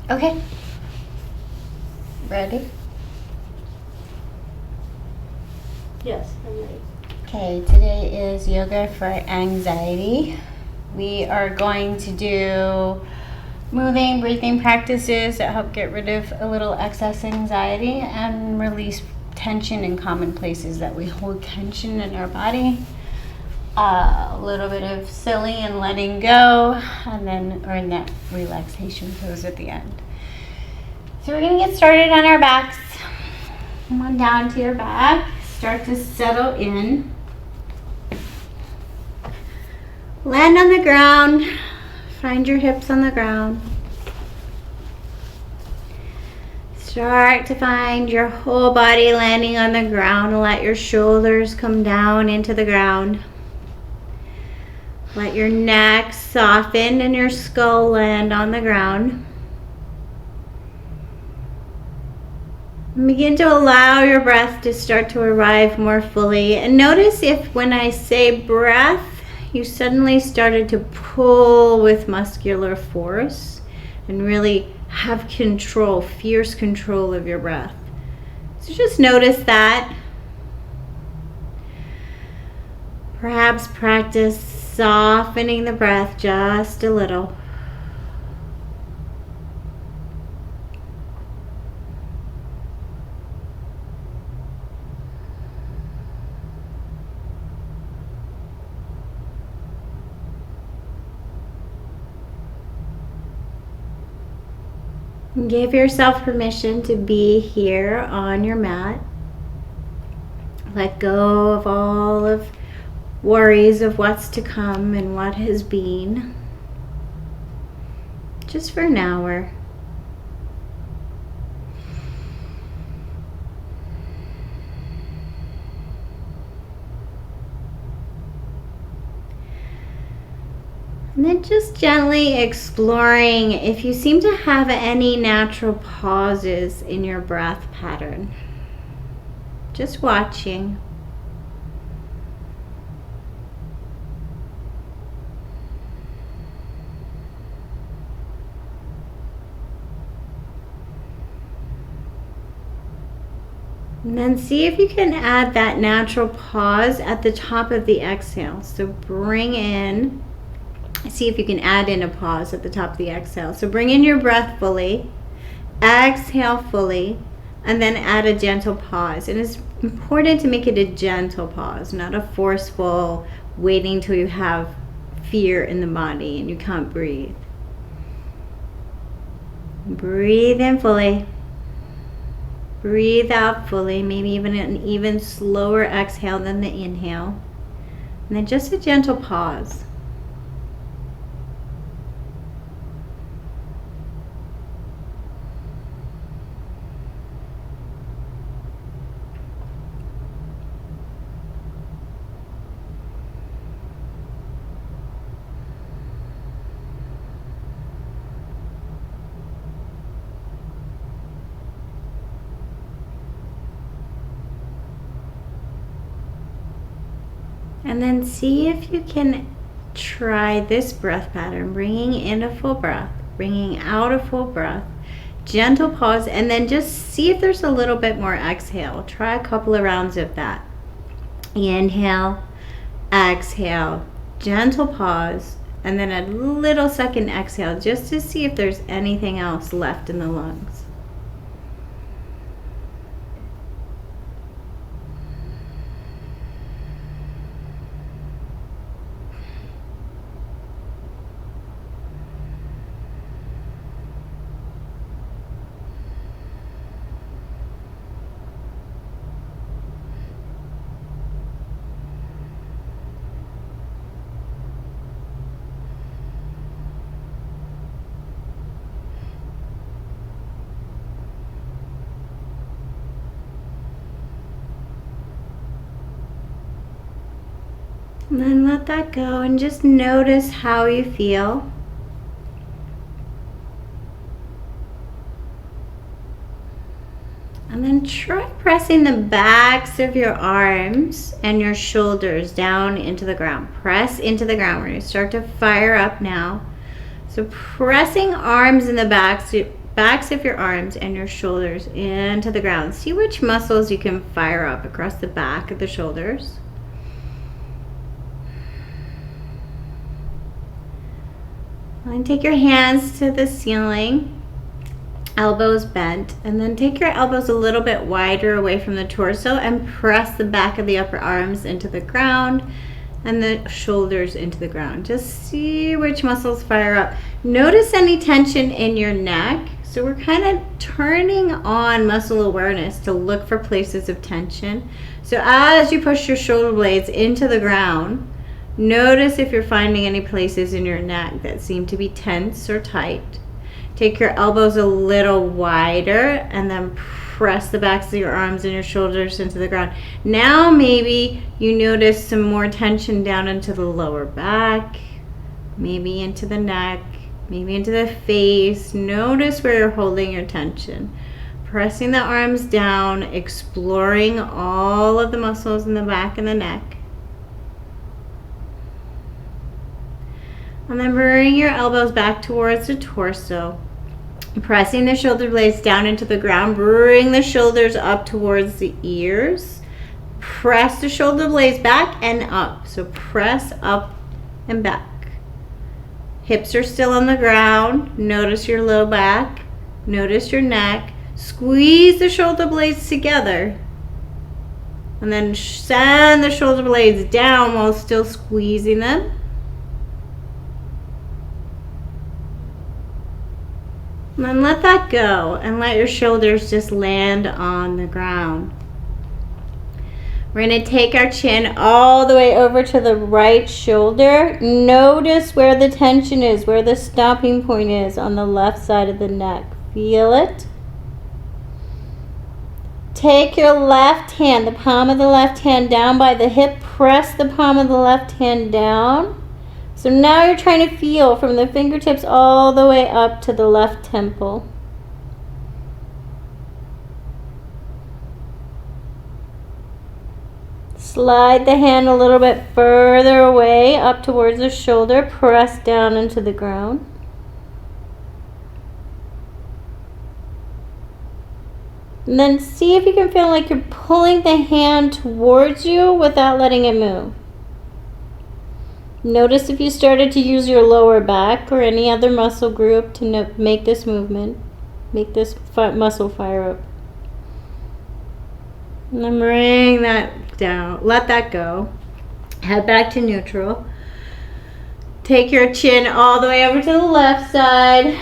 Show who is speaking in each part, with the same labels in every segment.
Speaker 1: Okay. Ready?
Speaker 2: Yes, I'm ready.
Speaker 1: Okay, today is yoga for anxiety. We are going to do moving, breathing practices that help get rid of a little excess anxiety and release tension in common places that we hold tension in our body. A little bit of silly and letting go, and then or in that relaxation pose at the end. So we're gonna get started on our backs. Come on down to your back. Start to settle in. Land on the ground. Find your hips on the ground. Start to find your whole body landing on the ground. Let your shoulders come down into the ground. Let your neck soften and your skull land on the ground. And begin to allow your breath to start to arrive more fully. And notice if when I say breath, you suddenly started to pull with muscular force and really have control, fierce control of your breath. So just notice that. Perhaps practice softening the breath just a little. Give yourself permission to be here on your mat. Let go of all of worries of what's to come and what has been. Just for an hour. And then just gently exploring if you seem to have any natural pauses in your breath pattern. Just watching. And then see if you can add that natural pause at the top of the exhale. So bring in. See if you can add in a pause at the top of the exhale. So bring in your breath fully, exhale fully, and then add a gentle pause. And it's important to make it a gentle pause, not a forceful waiting till you have fear in the body and you can't breathe. Breathe in fully. Breathe out fully, maybe even an even slower exhale than the inhale. And then just a gentle pause. And then see if you can try this breath pattern, bringing in a full breath, bringing out a full breath, gentle pause, and then just see if there's a little bit more exhale. Try a couple of rounds of that. Inhale, exhale, gentle pause, and then a little second exhale just to see if there's anything else left in the lungs. And then let that go and just notice how you feel. And then try pressing the backs of your arms and your shoulders down into the ground. Press into the ground. We're going to start to fire up now. So pressing arms in the backs, backs of your arms and your shoulders into the ground. See which muscles you can fire up across the back of the shoulders. And take your hands to the ceiling, elbows bent, and then take your elbows a little bit wider away from the torso and press the back of the upper arms into the ground and the shoulders into the ground. Just see which muscles fire up. Notice any tension in your neck. So we're kind of turning on muscle awareness to look for places of tension. So as you push your shoulder blades into the ground, notice if you're finding any places in your neck that seem to be tense or tight. Take your elbows a little wider and then press the backs of your arms and your shoulders into the ground. Now maybe you notice some more tension down into the lower back, maybe into the neck, maybe into the face. Notice where you're holding your tension. Pressing the arms down, exploring all of the muscles in the back and the neck. And then bring your elbows back towards the torso. Pressing the shoulder blades down into the ground. Bring the shoulders up towards the ears. Press the shoulder blades back and up. So press up and back. Hips are still on the ground. Notice your low back. Notice your neck. Squeeze the shoulder blades together. And then send the shoulder blades down while still squeezing them. And then let that go and let your shoulders just land on the ground. We're going to take our chin all the way over to the right shoulder. Notice where the tension is, where the stopping point is on the left side of the neck. Feel it. Take your left hand, the palm of the left hand down by the hip. Press the palm of the left hand down. So now you're trying to feel from the fingertips all the way up to the left temple. Slide the hand a little bit further away up towards the shoulder. Press down into the ground. And then see if you can feel like you're pulling the hand towards you without letting it move. Notice if you started to use your lower back or any other muscle group to make this movement, make this muscle fire up. And then bring that down, let that go. Head back to neutral. Take your chin all the way over to the left side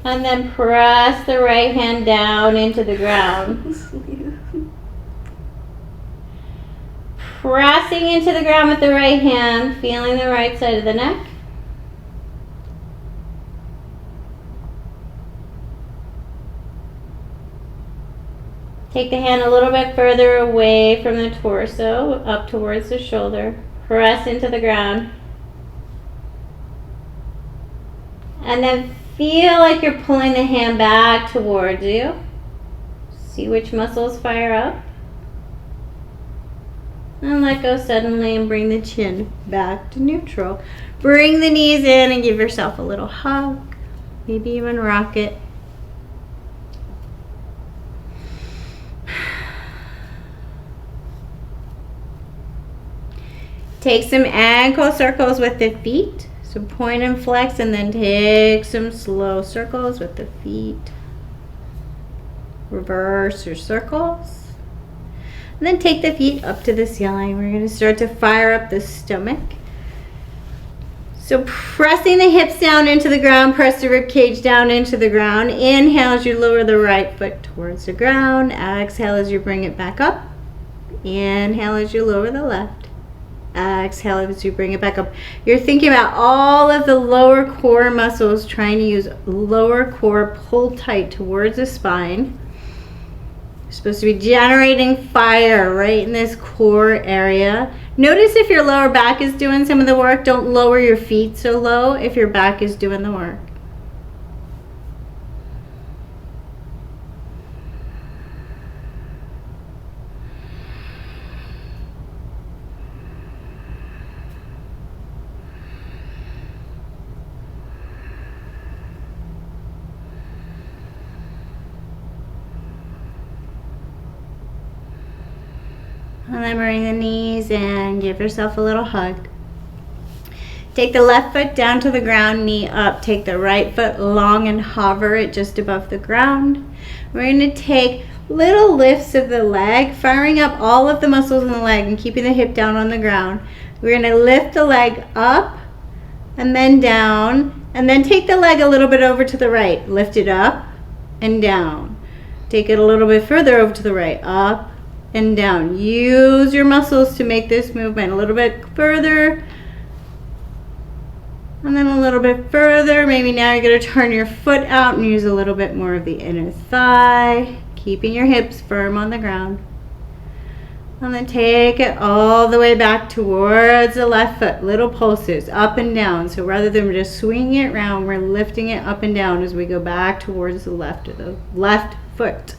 Speaker 1: and then press the right hand down into the ground. Pressing into the ground with the right hand, feeling the right side of the neck. Take the hand a little bit further away from the torso, up towards the shoulder. Press into the ground. And then feel like you're pulling the hand back towards you. See which muscles fire up. And let go suddenly and bring the chin back to neutral. Bring the knees in and give yourself a little hug. Maybe even rock it. Take some ankle circles with the feet. So point and flex and then take some slow circles with the feet. Reverse your circles. And then take the feet up to the ceiling. We're going to start to fire up the stomach. So pressing the hips down into the ground, press the rib cage down into the ground. Inhale as you lower the right foot towards the ground. Exhale as you bring it back up. Inhale as you lower the left. Exhale as you bring it back up. You're thinking about all of the lower core muscles, trying to use lower core pull tight towards the spine. You're supposed to be generating fire right in this core area. Notice if your lower back is doing some of the work. Don't lower your feet so low if your back is doing the work. And then bring the knees in, give yourself a little hug. Take the left foot down to the ground, knee up. Take the right foot long and hover it just above the ground. We're going to take little lifts of the leg, firing up all of the muscles in the leg and keeping the hip down on the ground. We're going to lift the leg up and then down, and then take the leg a little bit over to the right. Lift it up and down. Take it a little bit further over to the right, up and down. Use your muscles to make this movement a little bit further. And then a little bit further. Maybe now you're going to turn your foot out and use a little bit more of the inner thigh, keeping your hips firm on the ground. And then take it all the way back towards the left foot. Little pulses up and down. So rather than just swinging it around, we're lifting it up and down as we go back towards the left of the left foot.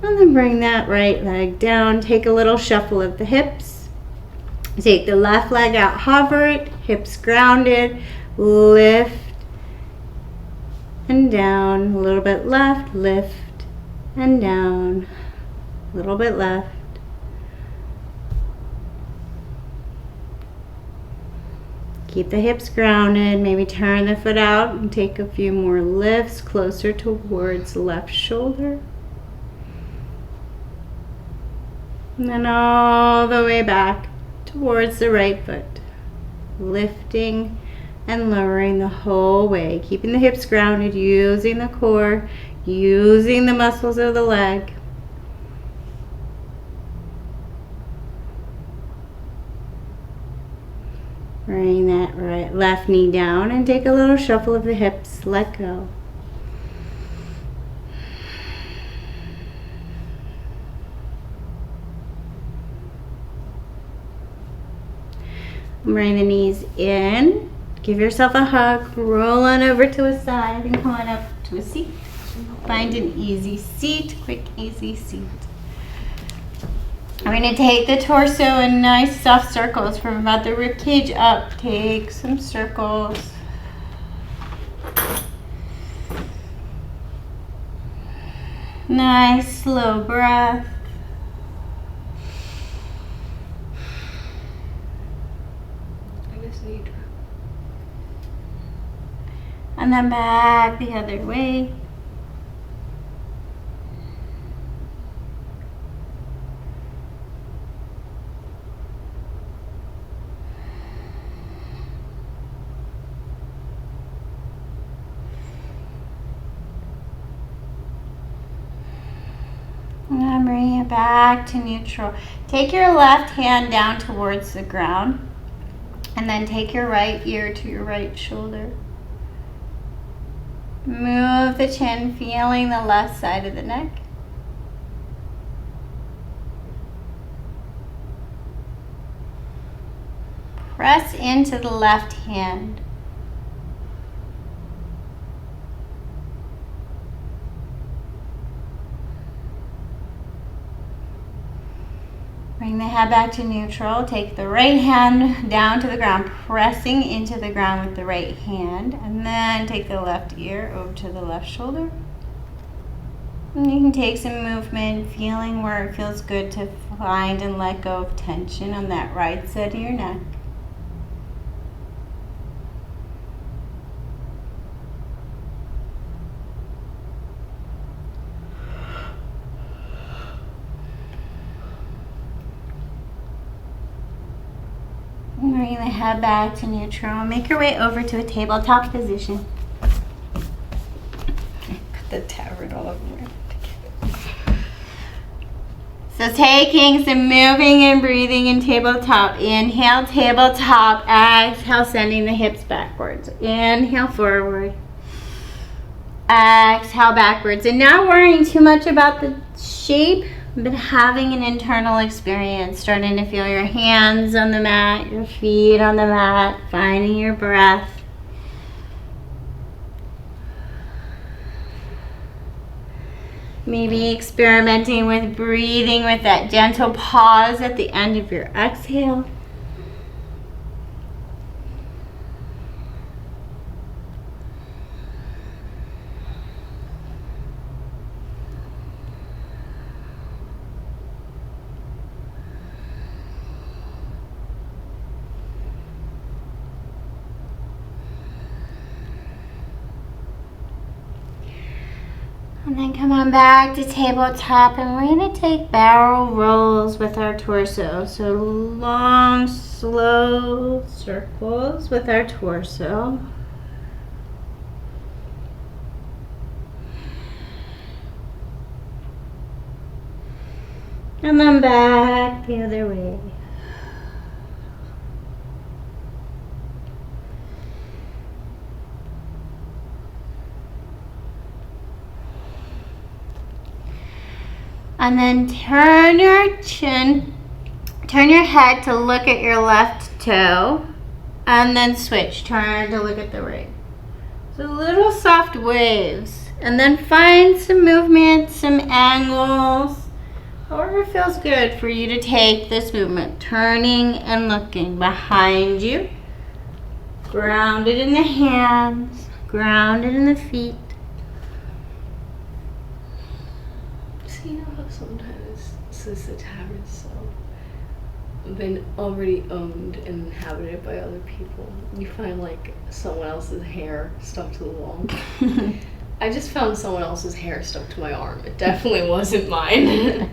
Speaker 1: And then bring that right leg down. Take a little shuffle of the hips. Take the left leg out, hover it, hips grounded, lift and down, a little bit left, lift and down, a little bit left. Keep the hips grounded, maybe turn the foot out and take a few more lifts closer towards the left shoulder. And then all the way back towards the right foot. Lifting and lowering the whole way. Keeping the hips grounded, using the core, using the muscles of the leg. Bring that left knee down and take a little shuffle of the hips. Let go. Bring the knees in. Give yourself a hug. Roll on over to a side and come on up to a seat. Find an easy seat. Quick, easy seat. I'm going to take the torso in nice soft circles from about the rib cage up. Take some circles. Nice slow breath. And then back the other way. And then bring it back to neutral. Take your left hand down towards the ground. And then take your right ear to your right shoulder. Move the chin, feeling the left side of the neck. Press into the left hand. Bring the head back to neutral. Take the right hand down to the ground, pressing into the ground with the right hand. And then take the left ear over to the left shoulder. And you can take some movement, feeling where it feels good to find and let go of tension on that right side of your neck. Bring the head back to neutral. Make your way over to a tabletop position. Put the towel all over it. So taking some moving and breathing in tabletop. Inhale, tabletop. Exhale, sending the hips backwards. Inhale, forward. Exhale, backwards. And not worrying too much about the shape, but having an internal experience, starting to feel your hands on the mat, your feet on the mat, finding your breath. Maybe experimenting with breathing with that gentle pause at the end of your exhale. And then come on back to tabletop, and we're going to take barrel rolls with our torso. So long, slow circles with our torso. And then back the other way. And then turn your head to look at your left toe, and then switch, turn to look at the right. So little soft waves, and then find some movement, some angles, however feels good for you to take this movement, turning and looking behind you, grounded in the hands, grounded in the feet.
Speaker 2: You know how sometimes since the town is so been already owned and inhabited by other people, you find like someone else's hair stuck to the wall. I just found someone else's hair stuck to my arm. It definitely wasn't mine.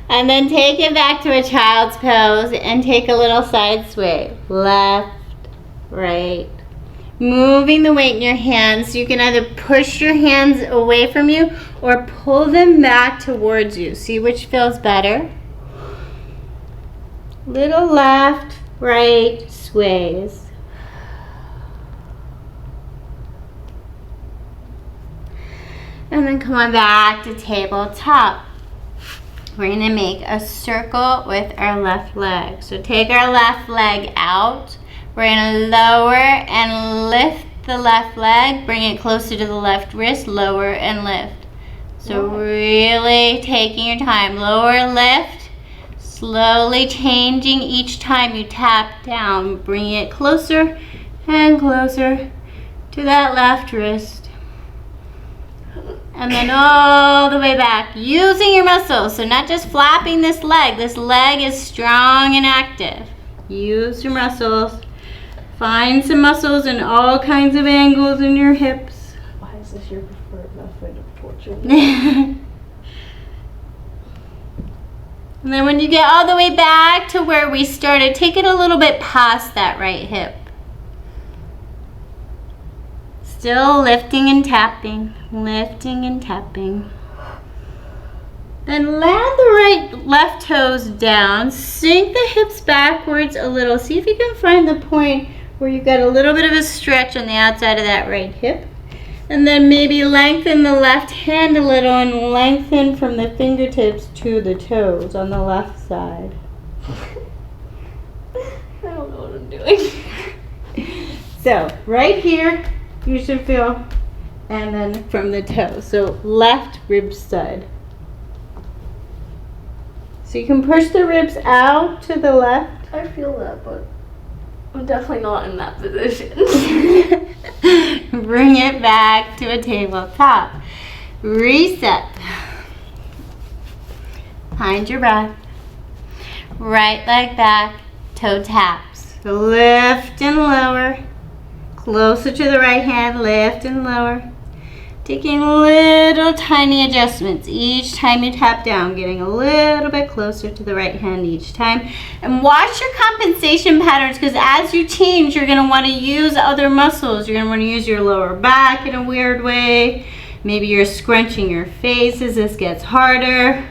Speaker 1: And then take it back to a child's pose and take a little side sway. Left, right. Moving the weight in your hands. You can either push your hands away from you or pull them back towards you. See which feels better. Little left, right sways. And then come on back to tabletop. We're going to make a circle with our left leg. So take our left leg out. We're going to lower and lift the left leg. Bring it closer to the left wrist. Lower and lift. So really taking your time. Lower, lift. Slowly changing each time you tap down. Bring it closer and closer to that left wrist. And then all the way back. Using your muscles. So not just flapping this leg. This leg is strong and active. Use your muscles. Find some muscles in all kinds of angles in your hips.
Speaker 2: Why is this your preferred method of torture? And
Speaker 1: then when you get all the way back to where we started, take it a little bit past that right hip. Still lifting and tapping, lifting and tapping. Then land the left toes down, sink the hips backwards a little. See if you can find the point where you've got a little bit of a stretch on the outside of that right hip. And then maybe lengthen the left hand a little and lengthen from the fingertips to the toes on the left side.
Speaker 2: I don't know what I'm doing.
Speaker 1: So right here, you should feel, and then from the toe. So left rib side. So you can push the ribs out to the left.
Speaker 2: I feel that, but I'm definitely not in that position.
Speaker 1: Bring it back to a tabletop. Reset. Find your breath. Right leg back, toe taps. So lift and lower. Closer to the right hand, lift and lower. Taking little tiny adjustments each time you tap down, getting a little bit closer to the right hand each time. And watch your compensation patterns, because as you change, you're going to want to use other muscles. You're going to want to use your lower back in a weird way. Maybe you're scrunching your face as this gets harder.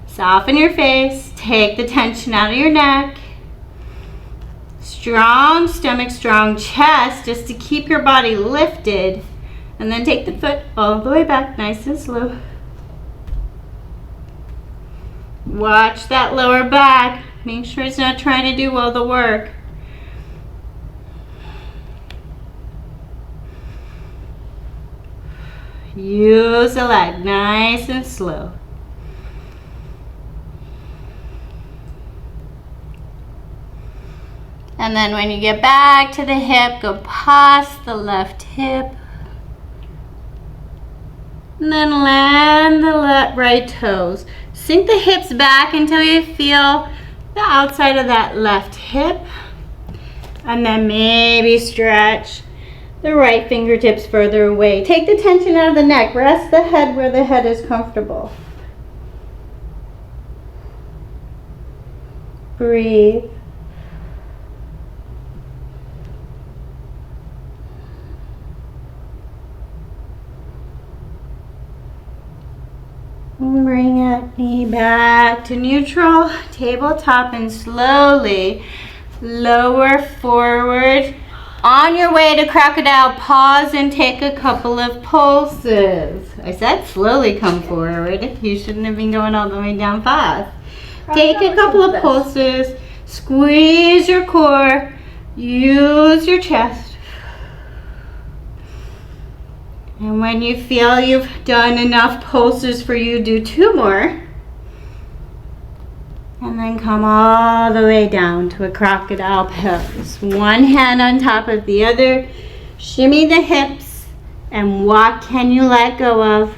Speaker 1: Soften your face. Take the tension out of your neck. Strong stomach, strong chest, just to keep your body lifted. And then take the foot all the way back, nice and slow. Watch that lower back. Make sure it's not trying to do all the work. Use the leg, nice and slow. And then when you get back to the hip, go past the left hip. And then land the right toes. Sink the hips back until you feel the outside of that left hip. And then maybe stretch The right fingertips further away. Take the tension out of the neck. Rest the head where the head is comfortable. Breathe. Bring that knee back to neutral, tabletop, and slowly lower forward. On your way to crocodile, pause and take a couple of pulses. I said slowly come forward. You shouldn't have been going all the way down fast. Take a couple of pulses, squeeze your core, use your chest. And when you feel you've done enough pulses for you, do 2 more. And then come all the way down to a crocodile pose. One hand on top of the other. Shimmy the hips. And what can you let go of?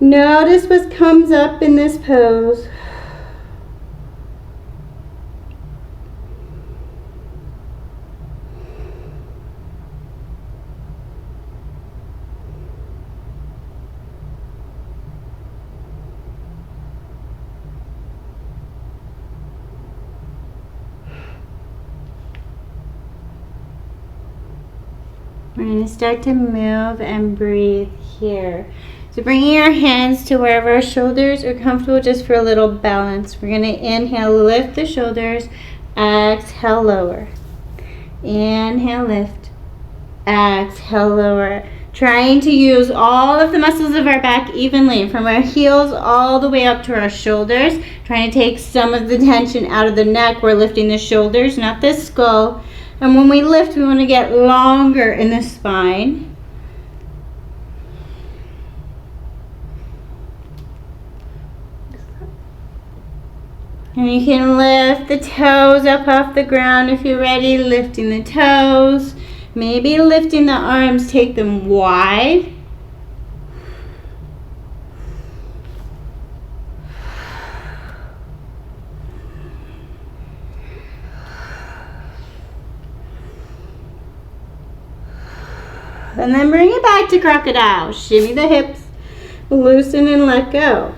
Speaker 1: Notice what comes up in this pose. We're going to start to move and breathe here. So bringing our hands to wherever our shoulders are comfortable, just for a little balance. We're going to inhale, lift the shoulders, exhale, lower. Inhale, lift, exhale, lower. Trying to use all of the muscles of our back evenly, from our heels all the way up to our shoulders. Trying to take some of the tension out of the neck. We're lifting the shoulders, not the skull. And when we lift, we want to get longer in the spine. And you can lift the toes up off the ground if you're ready, lifting the toes. Maybe lifting the arms, take them wide. And then bring it back to crocodile. Shimmy the hips, loosen and let go.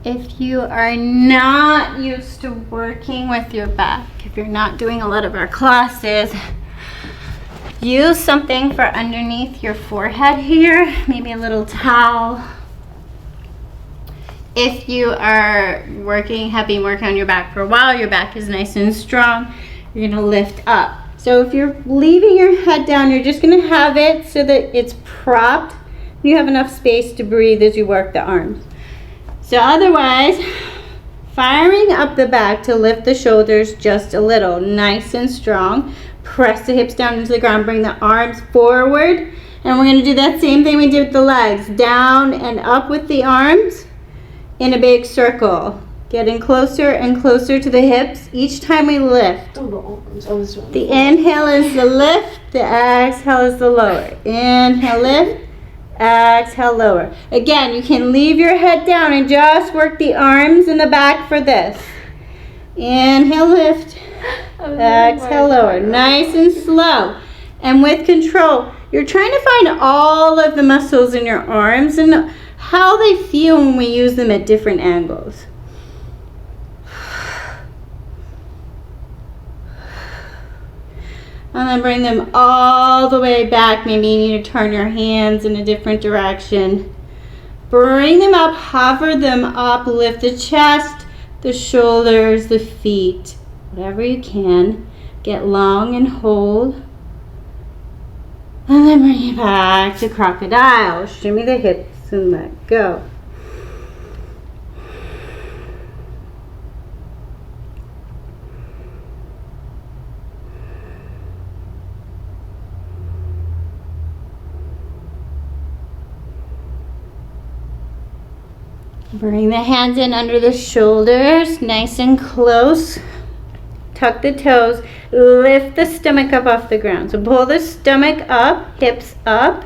Speaker 1: If you are not used to working with your back, if you're not doing a lot of our classes, use something for underneath your forehead here, maybe a little towel. If you are have been working on your back for a while, your back is nice and strong, you're gonna lift up. So if you're leaving your head down, you're just gonna have it so that it's propped. You have enough space to breathe as you work the arms. So otherwise, firing up the back to lift the shoulders just a little, nice and strong. Press the hips down into the ground, bring the arms forward. And we're gonna do that same thing we did with the legs, down and up with the arms. In a big circle, getting closer and closer to the hips each time we lift. The inhale is the lift, the exhale is the lower. Inhale, lift, exhale, lower. Again, you can leave your head down and just work the arms in the back for this. Inhale, lift, exhale, lower. Nice and slow. And with control, you're trying to find all of the muscles in your arms and how they feel when we use them at different angles. And then bring them all the way back. Maybe you need to turn your hands in a different direction. Bring them up, hover them up, lift the chest, the shoulders, the feet, whatever you can. Get long and hold. And then bring it back to crocodile. Shimmy the hips and let go. Bring the hands in under the shoulders, nice and close. Tuck the toes, lift the stomach up off the ground. So pull the stomach up, hips up.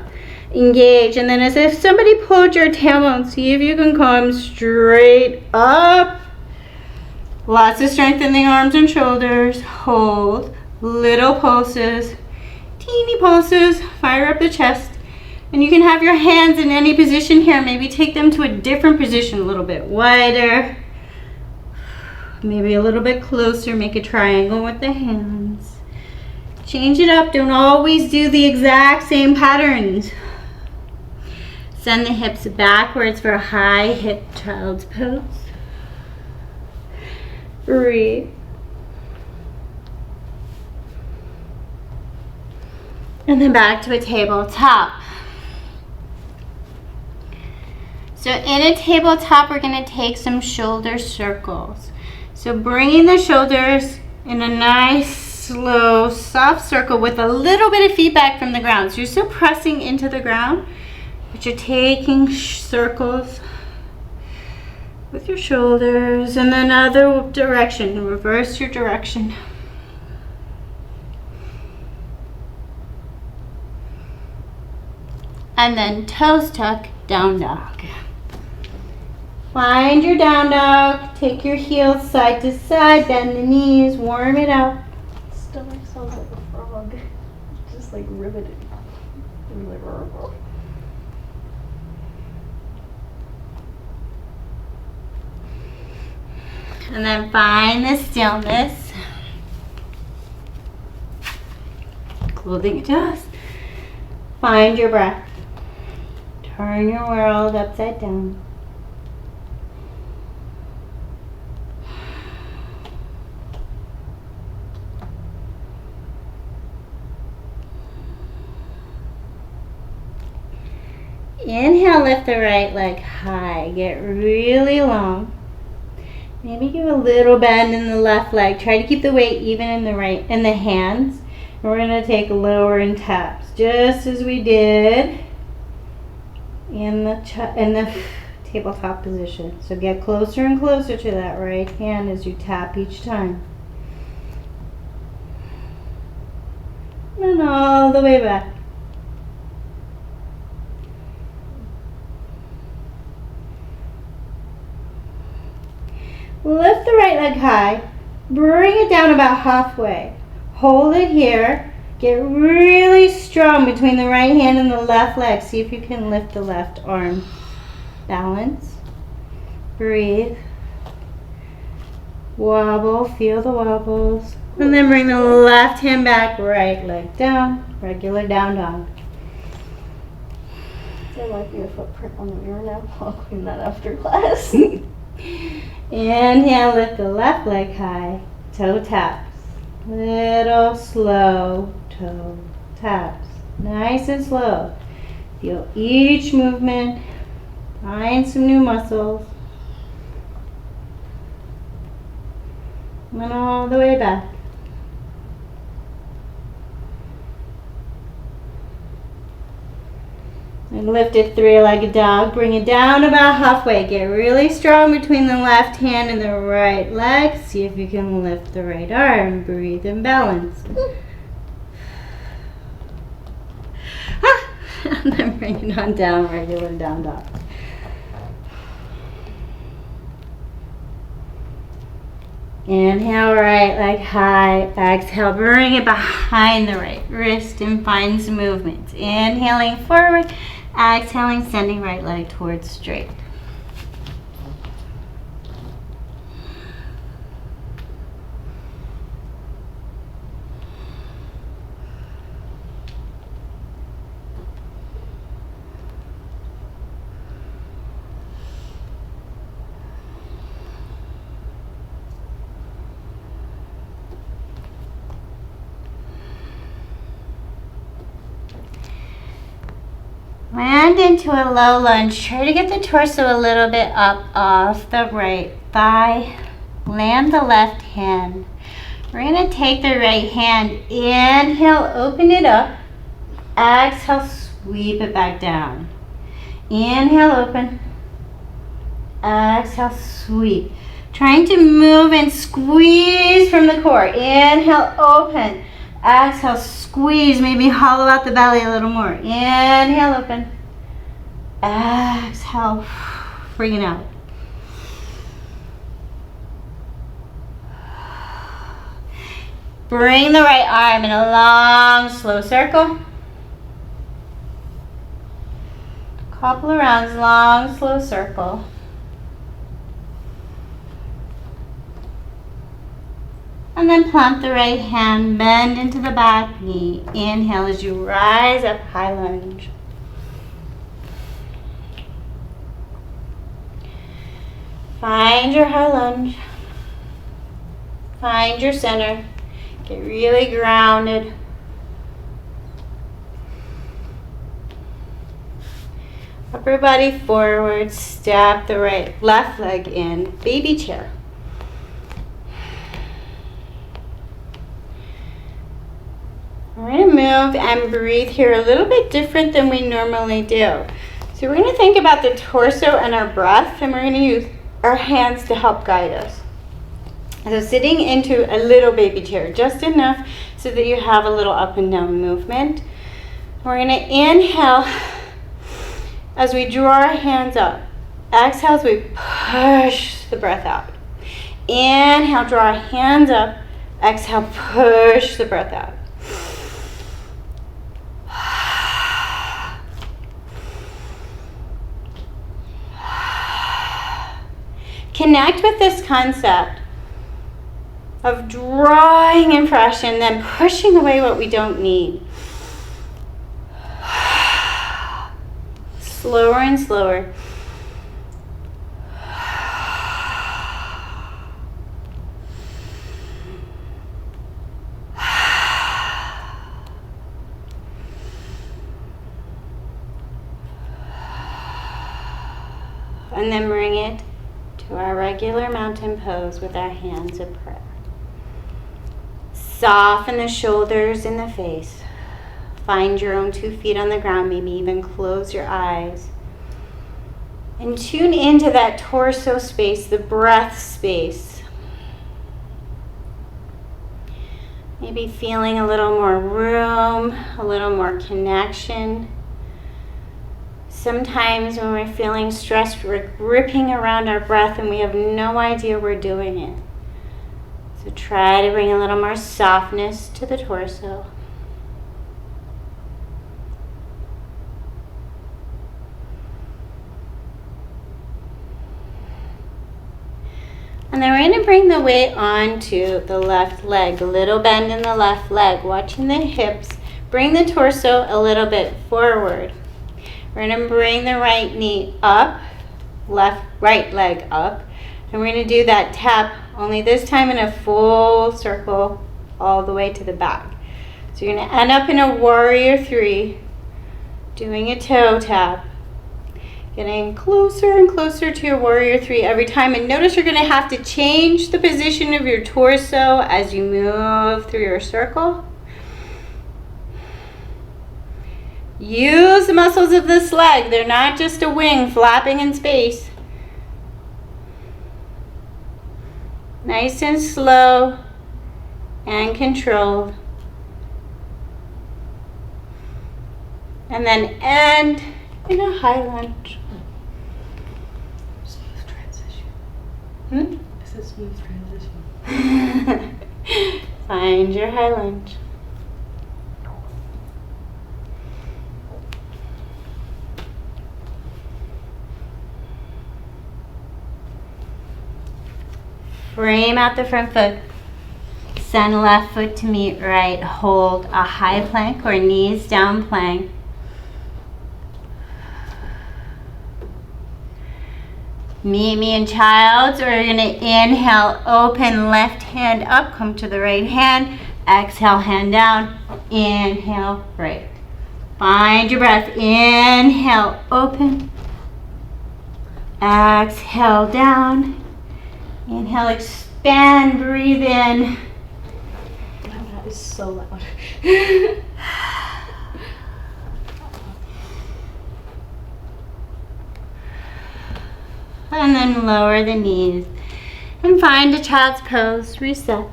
Speaker 1: Engage. And then as if somebody pulled your tailbone, see if you can come straight up. Lots of strength in the arms and shoulders. Hold. Little pulses. Teeny pulses. Fire up the chest. And you can have your hands in any position here. Maybe take them to a different position, a little bit wider. Maybe a little bit closer. Make a triangle with the hands. Change it up. Don't always do the exact same patterns. Send the hips backwards for a high hip child's pose. Breathe. And then back to a tabletop. So in a tabletop, we're going to take some shoulder circles. So bringing the shoulders in a nice, slow, soft circle with a little bit of feedback from the ground. So you're still pressing into the ground, but you're taking circles with your shoulders, and then other direction. Reverse your direction. And then toes tuck, down dog. Find your down dog. Take your heels side to side. Bend the knees. Warm it up.
Speaker 2: Stomach sounds like a frog. Just like riveted. And like,
Speaker 1: And then find the stillness. Clothing adjust. Find your breath. Turn your world upside down. Inhale, lift the right leg high. Get really long. Maybe give a little bend in the left leg. Try to keep the weight even in the hands. And we're going to take lowering taps, just as we did in the tabletop position. So get closer and closer to that right hand as you tap each time. And all the way back. Lift the right leg high, bring it down about halfway. Hold it here. Get really strong between the right hand and the left leg. See if you can lift the left arm. Balance. Breathe. Wobble, feel the wobbles. And then bring the left hand back, right leg down. Regular down dog.
Speaker 2: there might be a footprint on the mirror now. I'll clean that after class.
Speaker 1: Inhale, lift the left leg high, toe taps. Little slow toe taps. Nice and slow. Feel each movement. Find some new muscles. And all the way back. And lift it three-legged dog. Bring it down about halfway. Get really strong between the left hand and the right leg. See if you can lift the right arm. Breathe and balance. And then bring it on down, regular down dog. Inhale, right leg high. Exhale, bring it behind the right wrist and find some movement. Inhaling forward. Exhaling, sending right leg towards straight. Land into a low lunge. Try to get the torso a little bit up off the right thigh. Land the left hand. We're going to take the right hand. Inhale, open it up. Exhale, sweep it back down. Inhale, open. Exhale, sweep. Trying to move and squeeze from the core. Inhale, open. Exhale, squeeze, maybe hollow out the belly a little more. Inhale, open. Exhale, bring it out. Bring the right arm in a long, slow circle. Couple of rounds, long, slow circle. And then plant the right hand, bend into the back knee. Inhale as you rise up, high lunge. Find your high lunge. Find your center. Get really grounded. Upper body forward, step the left leg in, baby chair. We're going to move and breathe here a little bit different than we normally do. So we're going to think about the torso and our breath, and we're going to use our hands to help guide us. So sitting into a little baby chair, just enough so that you have a little up and down movement. We're going to inhale as we draw our hands up. Exhale as we push the breath out. Inhale, draw our hands up. Exhale, push the breath out. Connect with this concept of drawing in fresh and then pushing away what we don't need. Slower and slower. And then bring it to our regular mountain pose with our hands of prayer. Soften the shoulders and the face. Find your own 2 feet on the ground, maybe even close your eyes. And tune into that torso space, the breath space. Maybe feeling a little more room, a little more connection. Sometimes when we're feeling stressed, we're gripping around our breath and we have no idea we're doing it. So try to bring a little more softness to the torso. And then we're going to bring the weight onto the left leg, a little bend in the left leg, watching the hips. Bring the torso a little bit forward. We're going to bring the right knee up, right leg up, and we're going to do that tap, only this time in a full circle all the way to the back. So you're going to end up in a warrior 3, doing a toe tap, getting closer and closer to your warrior 3 every time. And notice you're going to have to change the position of your torso as you move through your circle. Use the muscles of this leg. They're not just a wing flapping in space. Nice and slow and controlled. And then end in a high lunge.
Speaker 2: Smooth transition. It's a smooth transition.
Speaker 1: Find your high lunge. Frame out the front foot. Send left foot to meet right. Hold a high plank or knees down plank. Meet me in child's, or you're going to inhale, open left hand up, come to the right hand. Exhale, hand down. Inhale, right. Find your breath. Inhale, open. Exhale, down. Inhale, expand, breathe in.
Speaker 2: Wow, that is so loud.
Speaker 1: And then lower the knees. And find a child's pose, reset.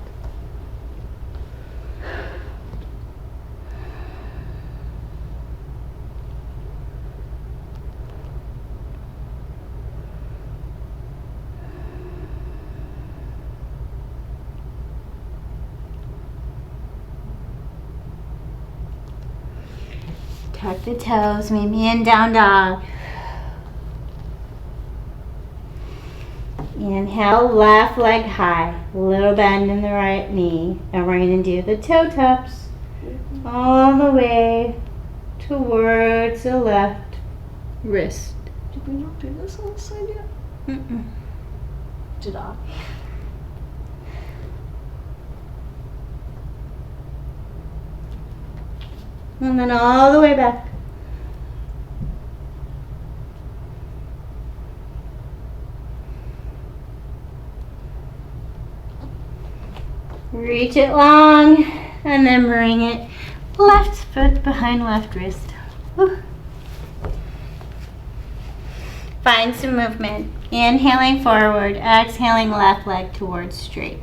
Speaker 1: Tuck the toes, meet me in down dog. Inhale, left leg high, little bend in the right knee, and we're going to do the toe taps all the way towards the left wrist.
Speaker 2: Did we not do this on the side yet?
Speaker 1: Mm-mm.
Speaker 2: Did I?
Speaker 1: And then all the way back. Reach it long and then bring it left foot behind left wrist. Whew. Find some movement. Inhaling forward, exhaling left leg towards straight.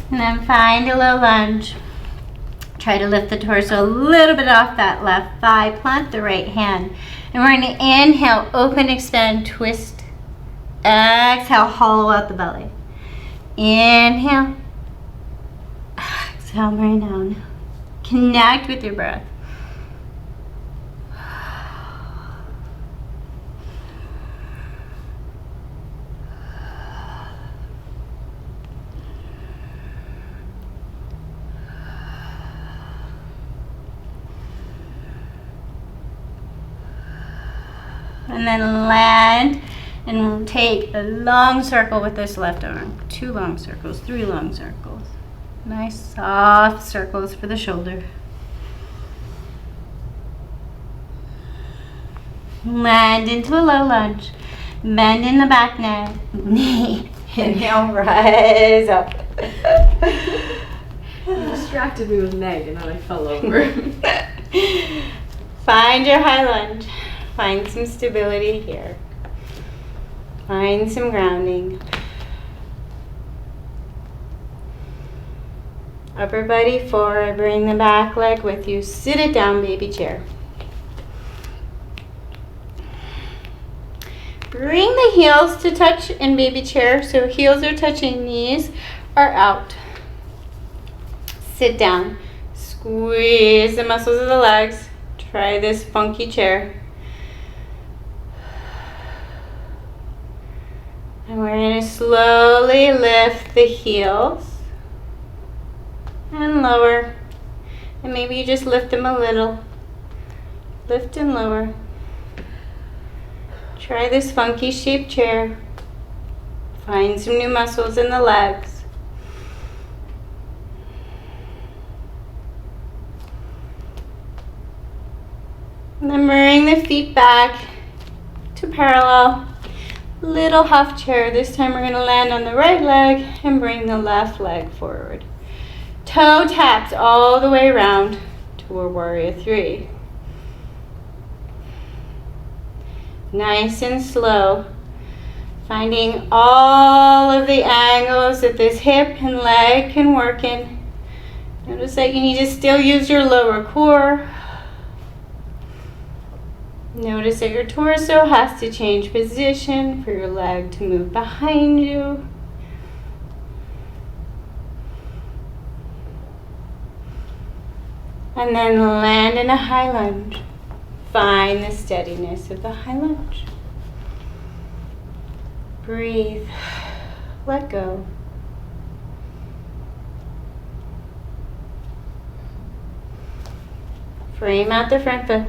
Speaker 1: And then find a low lunge. Try to lift the torso a little bit off that left thigh. Plant the right hand. And we're going to inhale, open, extend, twist. Exhale, hollow out the belly. Inhale. Exhale, bring down. Connect with your breath. And then land and take a long circle with this left arm. 2 long circles, 3 long circles. Nice soft circles for the shoulder. Land into a low lunge. Bend in the back knee. Inhale, rise up.
Speaker 2: You distracted me with Meg and then I fell over.
Speaker 1: Find your high lunge. Find some stability here. Find some grounding. Upper body forward. Bring the back leg with you. Sit it down, baby chair. Bring the heels to touch in baby chair. So heels are touching, knees are out. Sit down. Squeeze the muscles of the legs. Try this funky chair. And we're going to slowly lift the heels and lower. And maybe you just lift them a little. Lift and lower. Try this funky shaped chair. Find some new muscles in the legs. And then bring the feet back to parallel. Little half chair. This time we're going to land on the right leg and bring the left leg forward. Toe taps all the way around to a warrior 3. Nice and slow. Finding all of the angles that this hip and leg can work in. Notice that you need to still use your lower core. Notice that your torso has to change position for your leg to move behind you. And then land in a high lunge. Find the steadiness of the high lunge. Breathe. Let go. Frame out the front foot.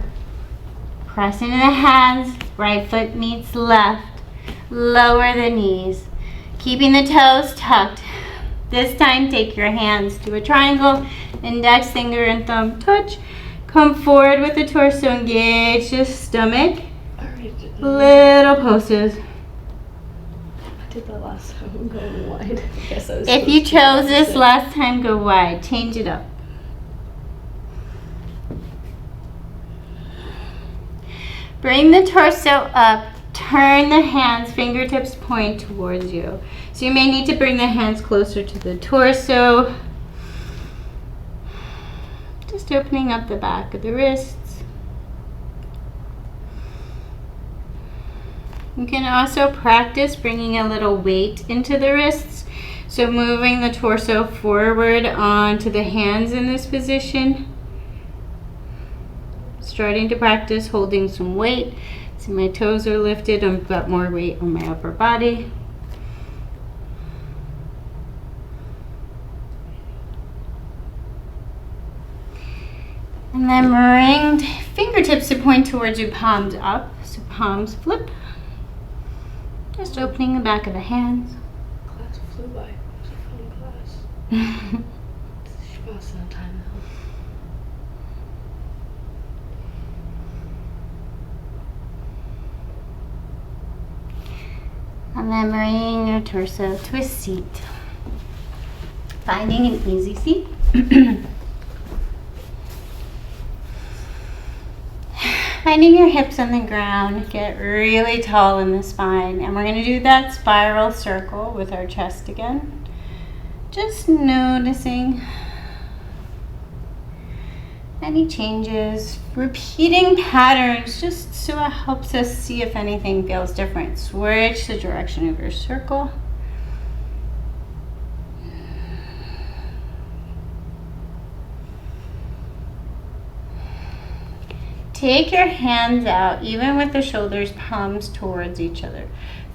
Speaker 1: Press into the hands, right foot meets left. Lower the knees, keeping the toes tucked. This time, take your hands to a triangle, index finger and thumb touch. Come forward with the torso, engage the stomach. Little poses.
Speaker 2: I did that last time, I'm going wide. I guess I was
Speaker 1: If you chose this last time, go wide. Change it up. Bring the torso up, turn the hands, fingertips point towards you. So you may need to bring the hands closer to the torso. Just Just opening up the back of the wrists. You can also practice bringing a little weight into the wrists. So moving the torso forward onto the hands in this position. Starting to practice holding some weight. See, my toes are lifted. I've got more weight on my upper body. And then bring fingertips to point towards you, palms up. So palms flip. Just opening the back of the hands.
Speaker 2: Class flew by. It was a fun class. Shavasana time now.
Speaker 1: And then bringing your torso to a seat. Finding an easy seat. Finding your hips on the ground, get really tall in the spine. And we're going to do that spiral circle with our chest again. Just noticing any changes, repeating patterns, just so it helps us see if anything feels different. Switch the direction of your circle. Take your hands out, even with the shoulders, palms towards each other.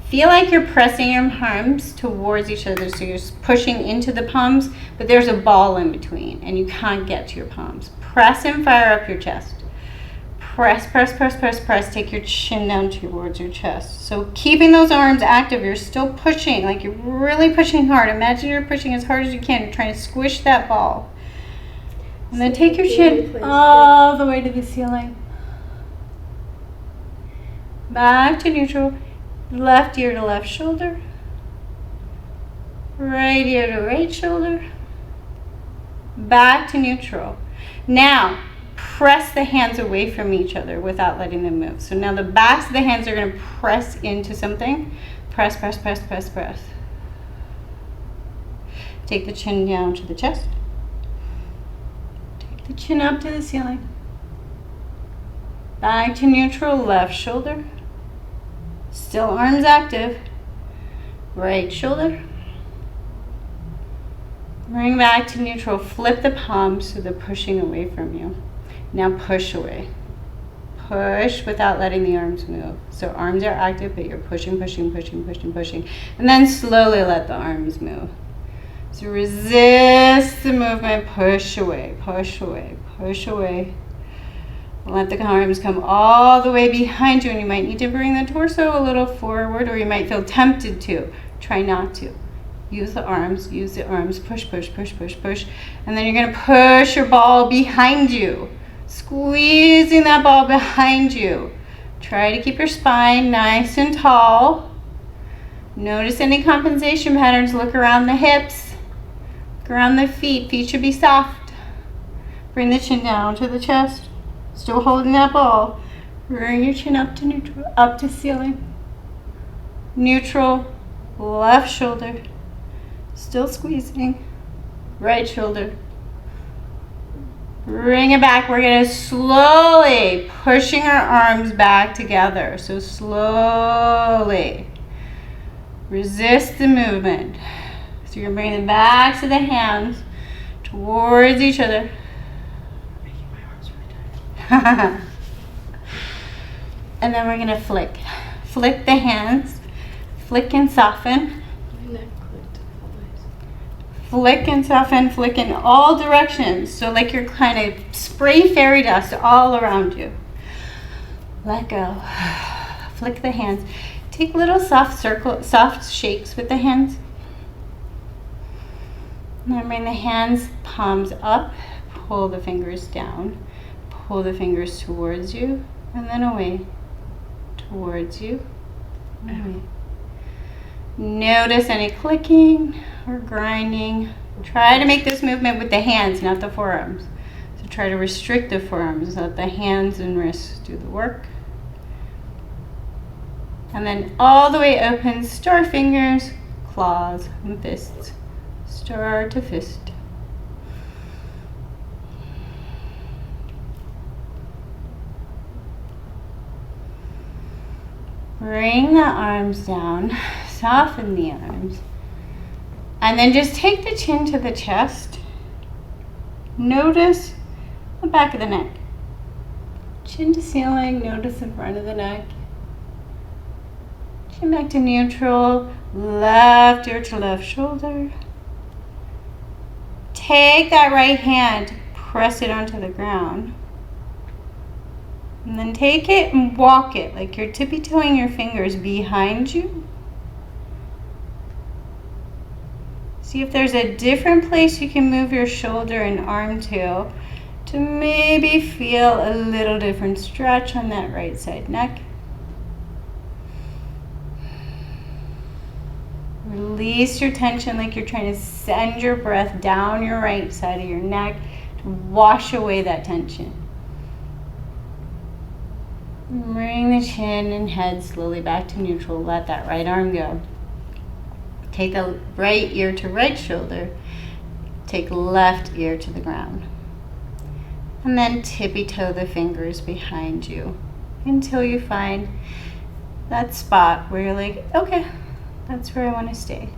Speaker 1: Feel like you're pressing your palms towards each other, so you're pushing into the palms, but there's a ball in between, and you can't get to your palms. Press and fire up your chest. Press, press, press, press, press. Take your chin down towards your chest. So keeping those arms active, you're still pushing, like you're really pushing hard. Imagine you're pushing as hard as you can. You're trying to squish that ball. And then take your chin all the way to the ceiling. Back to neutral. Left ear to left shoulder. Right ear to right shoulder. Back to neutral. Now, press the hands away from each other without letting them move. So now the backs of the hands are going to press into something. Press, press, press, press, press. Take the chin down to the chest. Take the chin up to the ceiling. Back to neutral, left shoulder. Still arms active. Right shoulder. Bring back to neutral. Flip the palms so they're pushing away from you. Now push away. Push without letting the arms move. So arms are active, but you're pushing, pushing, pushing, pushing, pushing. And then slowly let the arms move. So resist the movement. Push away, push away, push away. Let the arms come all the way behind you, and you might need to bring the torso a little forward, or you might feel tempted to. Try not to. Use the arms, push, push, push, push, push. And then you're going to push your ball behind you. Squeezing that ball behind you. Try to keep your spine nice and tall. Notice any compensation patterns. Look around the hips. Look around the feet. Feet should be soft. Bring the chin down to the chest. Still holding that ball. Bring your chin up to neutral, up to ceiling. Neutral, left shoulder. Still squeezing. Right shoulder. Bring it back. We're going to slowly pushing our arms back together. So slowly. Resist the movement. So you're bringing the backs of the hands towards each other. And then we're going to flick. Flick the hands. Flick and soften.
Speaker 2: My neck clicked.
Speaker 1: Flick and soften. Flick in all directions. So like you're kind of spray fairy dust all around you. Let go. Flick the hands. Take little soft shakes with the hands. And then bring the hands, palms up. Pull the fingers down. Pull the fingers towards you, and then away. Towards you, and away. Notice any clicking or grinding. Try to make this movement with the hands, not the forearms. So try to restrict the forearms, let the hands and wrists do the work. And then all the way open, star fingers, claws, and fists. Star to fist. Bring the arms down, soften the arms, and then just take the chin to the chest. Notice the back of the neck. Chin to ceiling, notice the front of the neck. Chin back to neutral, left ear to left shoulder. Take that right hand, press it onto the ground. And then take it and walk it like you're tippy-toeing your fingers behind you. See if there's a different place you can move your shoulder and arm to maybe feel a little different stretch on that right side neck. Release your tension like you're trying to send your breath down your right side of your neck to wash away that tension. Bring the chin and head slowly back to neutral. Let that right arm go. Take the right ear to right shoulder. Take left ear to the ground. And then tippy toe the fingers behind you until you find that spot where you're like, okay, that's where I want to stay.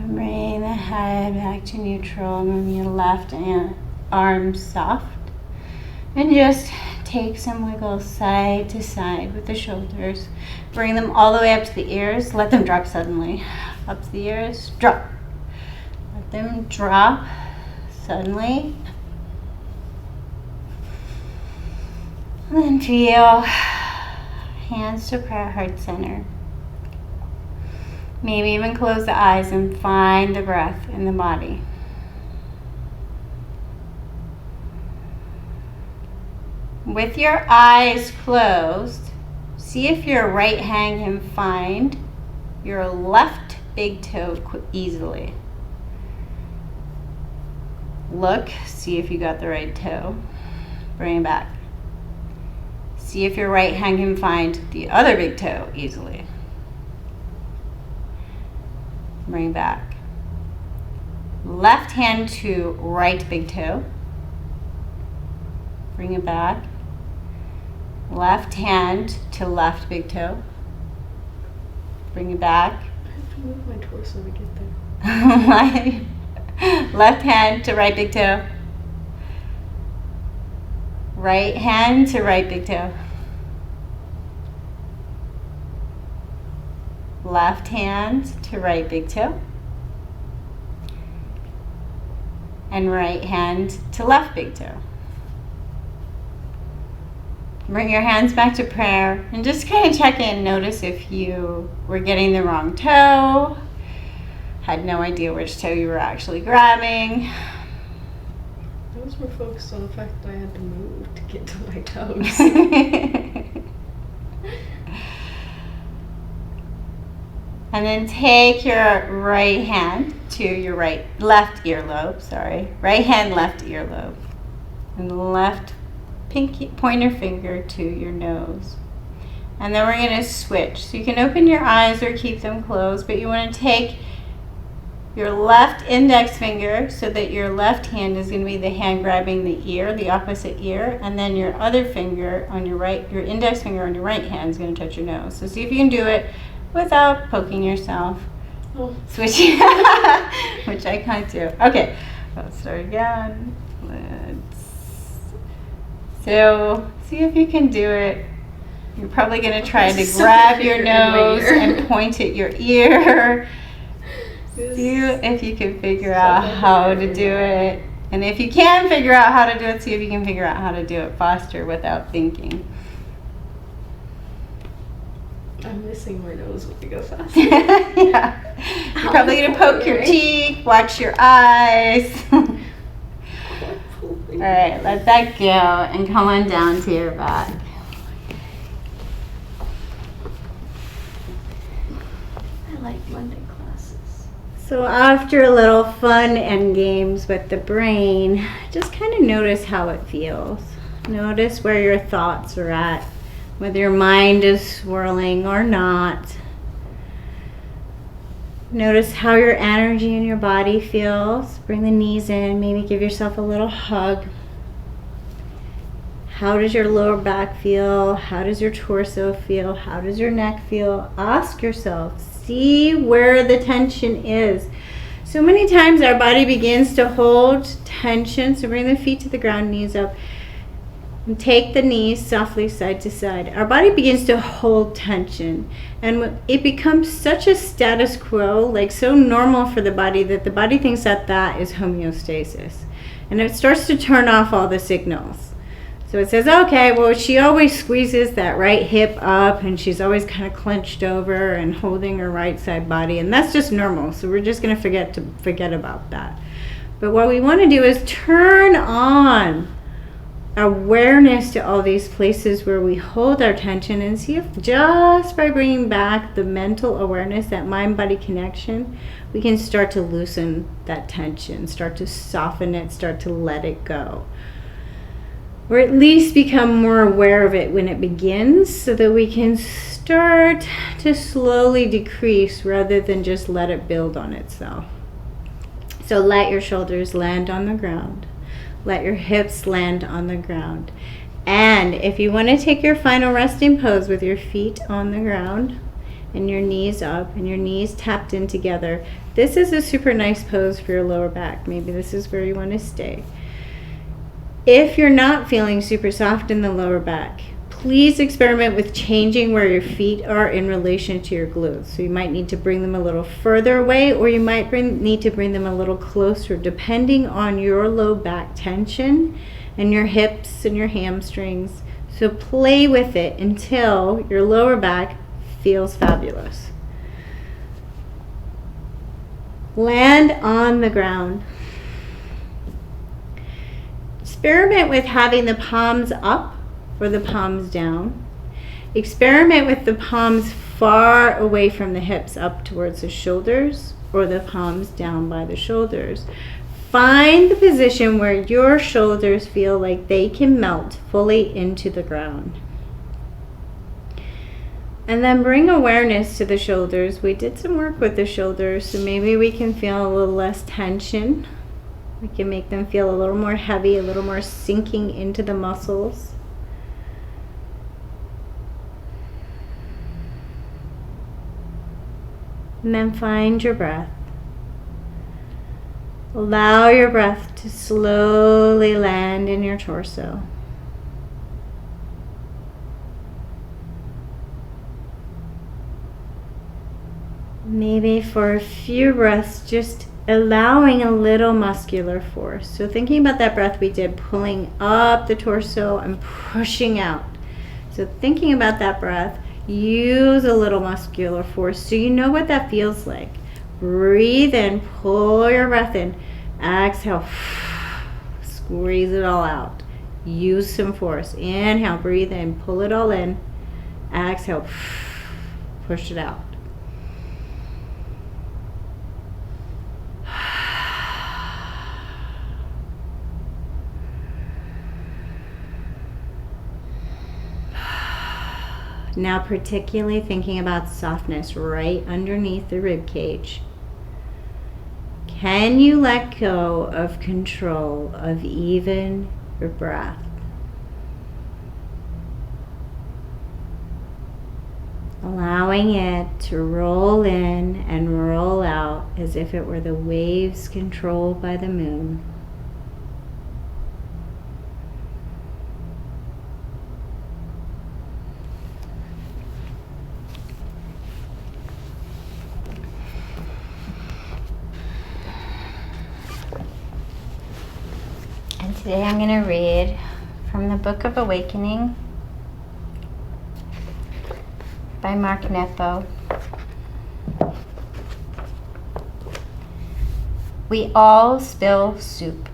Speaker 1: Bring the head back to neutral, and then your left arm soft. And just take some wiggle side to side with the shoulders. Bring them all the way up to the ears. Let them drop suddenly. Up to the ears, drop. Let them drop suddenly. And then feel hands to prayer heart center. Maybe even close the eyes and find the breath in the body. With your eyes closed, see if your right hand can find your left big toe easily. Look, see if you got the right toe. Bring it back. See if your right hand can find the other big toe easily. Bring back. Left hand to right big toe. Bring it back. Left hand to left big toe. Bring it back.
Speaker 2: I have to move my torso to get there.
Speaker 1: Left hand to right big toe. Right hand to right big toe. Left hand to right big toe. And right hand to left big toe. Bring your hands back to prayer and just kind of check in. Notice if you were getting the wrong toe, had no idea which toe you were actually grabbing.
Speaker 2: I was more focused on the fact that I had to move to get to my toes.
Speaker 1: And then take your right hand to your left earlobe, right hand, left earlobe. And left pinky pointer finger to your nose. And then we're going to switch. So you can open your eyes or keep them closed, but you want to take your left index finger so that your left hand is going to be the hand grabbing the ear, the opposite ear, and then your other finger on your right, your index finger on your right hand is going to touch your nose. So see if you can do it without poking yourself.
Speaker 2: Oh.
Speaker 1: Switching, which I can't do. Okay, let's start again. So see if you can do it. You're probably going to try to grab your nose and point at your ear. See if you can figure out how to do it. And if you can figure out how to do it, see if you can figure out how to do it faster without thinking.
Speaker 2: I'm missing my nose when you go fast.
Speaker 1: Yeah. You're probably going to poke your cheek, watch your eyes. All right, let that go and come on down to your back.
Speaker 2: I like Monday classes.
Speaker 1: So after a little fun and games with the brain, just kind of notice how it feels. Notice where your thoughts are at. whether your mind is swirling or not. Notice how your energy in your body feels. Bring the knees in, maybe give yourself a little hug. How does your lower back feel? How does your torso feel? How does your neck feel? Ask yourself, see where the tension is. So many times our body begins to hold tension. So bring the feet to the ground, knees up. And take the knees softly side to side. Our body begins to hold tension. And it becomes such a status quo, like so normal for the body, that the body thinks that that is homeostasis. And it starts to turn off all the signals. So it says, okay, well, she always squeezes that right hip up and she's always kind of clenched over and holding her right side body. And that's just normal. So we're just going to forget about that. But what we want to do is turn on awareness to all these places where we hold our tension and see if just by bringing back the mental awareness, that mind-body connection, we can start to loosen that tension, start to soften it, start to let it go. Or at least become more aware of it when it begins, so that we can start to slowly decrease rather than just let it build on itself. So let your shoulders land on the ground. Let your hips land on the ground. And if you want to take your final resting pose with your feet on the ground and your knees up and your knees tapped in together, this is a super nice pose for your lower back. Maybe this is where you want to stay. If you're not feeling super soft in the lower back, please experiment with changing where your feet are in relation to your glutes. So you might need to bring them a little further away, or you might need to bring them a little closer, depending on your low back tension and your hips and your hamstrings. So play with it until your lower back feels fabulous. Land on the ground. Experiment with having the palms up or the palms down. Experiment with the palms far away from the hips up towards the shoulders, or the palms down by the shoulders. Find the position where your shoulders feel like they can melt fully into the ground. And then bring awareness to the shoulders. We did some work with the shoulders, so maybe we can feel a little less tension. We can make them feel a little more heavy, a little more sinking into the muscles. And then find your breath. Allow your breath to slowly land in your torso. Maybe for a few breaths, just allowing a little muscular force. So thinking about that breath we did, pulling up the torso and pushing out. So thinking about that breath, use a little muscular force so you know what that feels like. Breathe in, pull your breath in. Exhale, squeeze it all out. Use some force. Inhale, breathe in, pull it all in. Exhale, push it out. Now particularly thinking about softness right underneath the rib cage. Can you let go of control of even your breath? Allowing it to roll in and roll out as if it were the waves controlled by the moon. Today I'm going to read from the Book of Awakening by Mark Nepo. We all spill soup.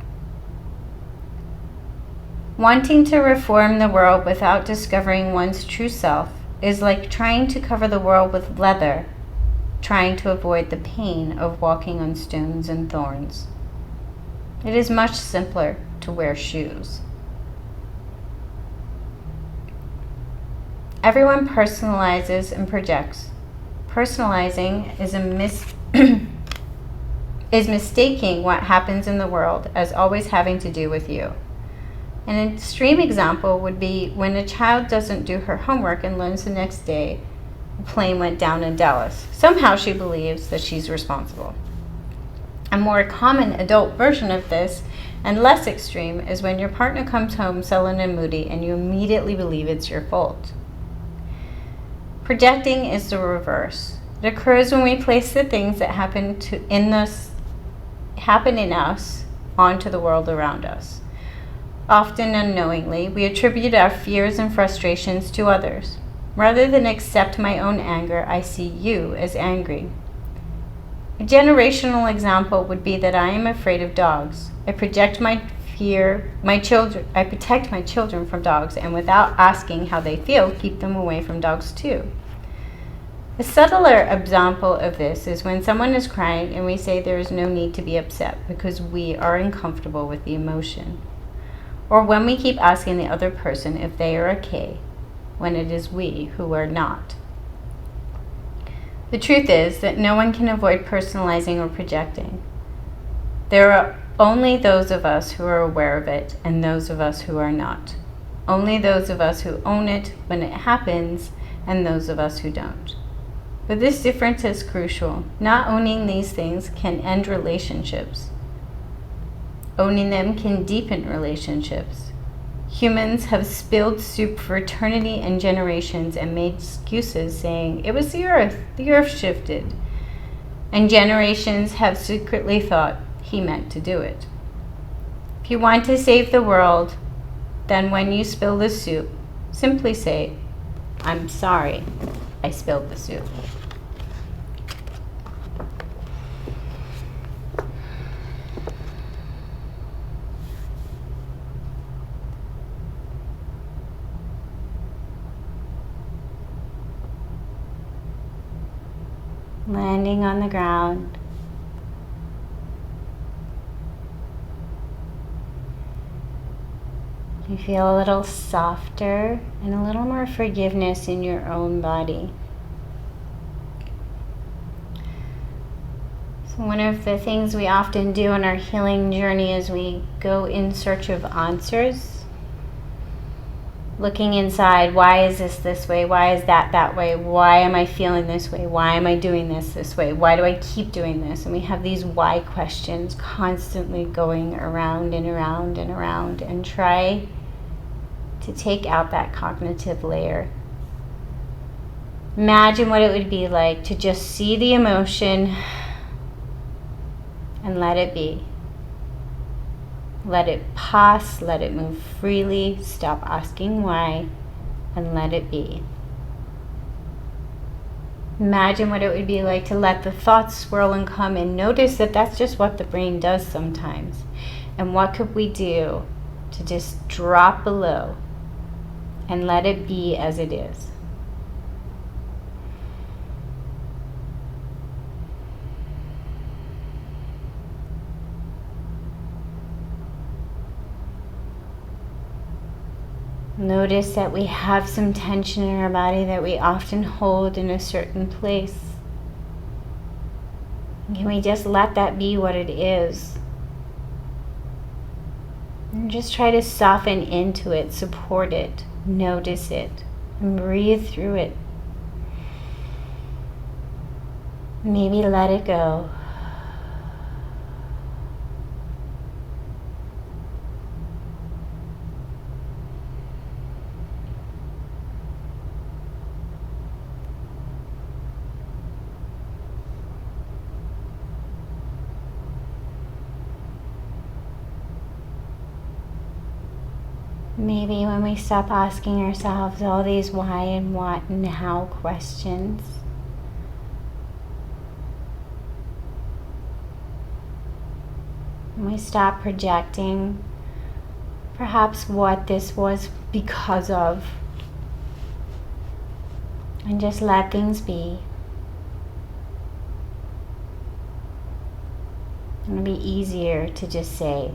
Speaker 1: Wanting to reform the world without discovering one's true self is like trying to cover the world with leather, trying to avoid the pain of walking on stones and thorns. It is much simpler to wear shoes. Everyone personalizes and projects. Personalizing is mistaking what happens in the world as always having to do with you. An extreme example would be when a child doesn't do her homework and learns the next day a plane went down in Dallas. Somehow she believes that she's responsible. A more common adult version of this, and less extreme, is when your partner comes home sullen and moody and you immediately believe it's your fault. Projecting is the reverse. It occurs when we place the things that happen in us onto the world around us. Often unknowingly, we attribute our fears and frustrations to others. Rather than accept my own anger, I see you as angry. A generational example would be that I am afraid of dogs. I protect my children from dogs, and without asking how they feel, keep them away from dogs too. A subtler example of this is when someone is crying and we say there is no need to be upset because we are uncomfortable with the emotion. Or when we keep asking the other person if they are okay, when it is we who are not. The truth is that no one can avoid personalizing or projecting. There are only those of us who are aware of it and those of us who are not. Only those of us who own it when it happens and those of us who don't. But this difference is crucial. Not owning these things can end relationships. Owning them can deepen relationships. Humans have spilled soup for eternity and generations and made excuses saying, it was the earth shifted. And generations have secretly thought he meant to do it. If you want to save the world, then when you spill the soup, simply say, I'm sorry I spilled the soup. Landing on the ground. You feel a little softer and a little more forgiveness in your own body. So one of the things we often do in our healing journey is we go in search of answers. Looking inside, why is this way? Why is that way? Why am I feeling this way? Why am I doing this way? Why do I keep doing this? And we have these why questions constantly going around and around and around, and try to take out that cognitive layer. Imagine what it would be like to just see the emotion and let it be. Let it pass, let it move freely, stop asking why, and let it be. Imagine what it would be like to let the thoughts swirl and come, and notice that that's just what the brain does sometimes. And what could we do to just drop below and let it be as it is? Notice that we have some tension in our body that we often hold in a certain place. Can we just let that be what it is? And just try to soften into it, support it, notice it, and breathe through it. Maybe let it go. Maybe when we stop asking ourselves all these why and what and how questions, and we stop projecting perhaps what this was because of, and just let things be. It'll be easier to just say,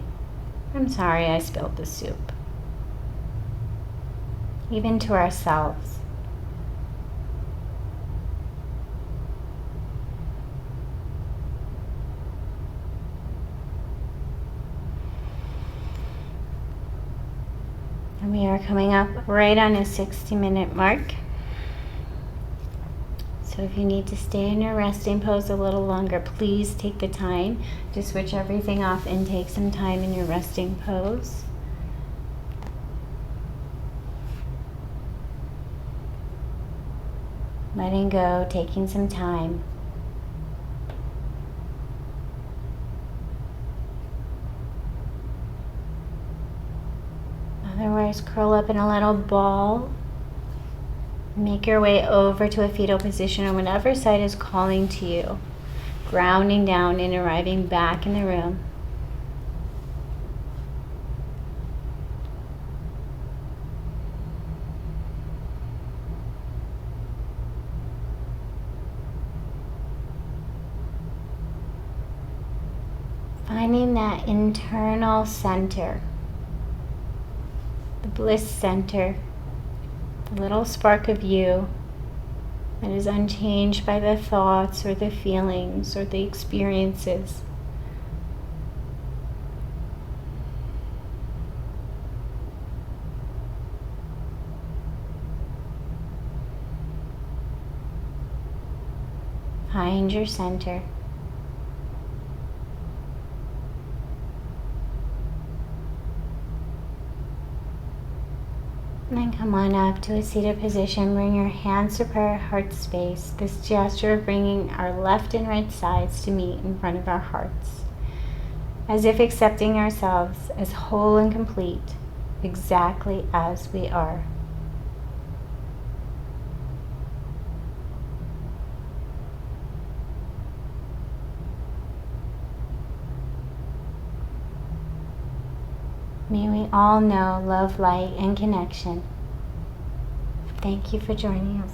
Speaker 1: I'm sorry I spilled the soup. Even to ourselves. And we are coming up right on a 60-minute mark. So if you need to stay in your resting pose a little longer, please take the time to switch everything off and take some time in your resting pose. Letting go, taking some time. Otherwise, curl up in a little ball. Make your way over to a fetal position on whatever side is calling to you. Grounding down and arriving back in the room. Finding that internal center, the bliss center, the little spark of you that is unchanged by the thoughts or the feelings or the experiences. Find your center. And then come on up to a seated position. Bring your hands to prayer heart space. This gesture of bringing our left and right sides to meet in front of our hearts. As if accepting ourselves as whole and complete, exactly as we are. May we all know love, light, and connection. Thank you for joining us.